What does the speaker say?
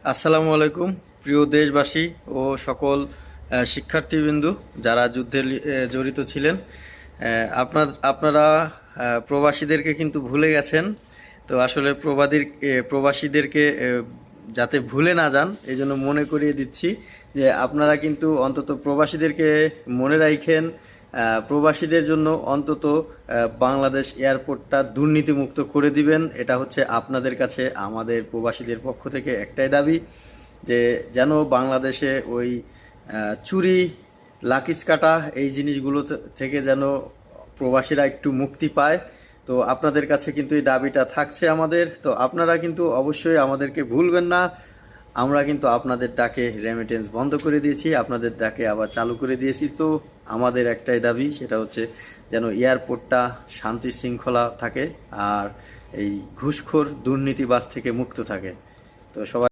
আসসালামু আলাইকুম প্রিয় দেশবাসী ও সকল শিক্ষার্থীবৃন্দ যারা যুদ্ধে জড়িত ছিলেন। আপনারা প্রবাসীদেরকে কিন্তু ভুলে গেছেন। তো আসলে প্রবাসীদেরকে যাতে ভুলে না যান এই জন্য মনে করিয়ে দিচ্ছি যে আপনারা কিন্তু অন্তত প্রবাসীদেরকে মনে রাখেন। প্রবাসীদের জন্য অন্তত বাংলাদেশ এয়ারপোর্টটা দুর্নীতিমুক্ত করে দিবেন। এটা হচ্ছে আপনাদের কাছে আমাদের প্রবাসীদের পক্ষ থেকে একটাই দাবি, যে যেন বাংলাদেশে ওই চুরি, লাকিজ কাটা এই জিনিসগুলো থেকে যেন প্রবাসীরা একটু মুক্তি পায়। তো আপনাদের কাছে কিন্তু এই দাবিটা থাকছে আমাদের। তো আপনারা কিন্তু অবশ্যই আমাদেরকে ভুলবেন না। আমরা কিন্তু আপনাদের ডাকে রেমিটেন্স বন্ধ করে দিয়েছি, আপনাদের ডাকে আবার চালু করে দিয়েছি। তো আমাদের একটাই দাবি, সেটা হচ্ছে যেন এয়ারপোর্টটা শান্তি শৃঙ্খলা থাকে আর এই ঘুষখোর দুর্নীতিবাজ থেকে মুক্ত থাকে। তো সবাই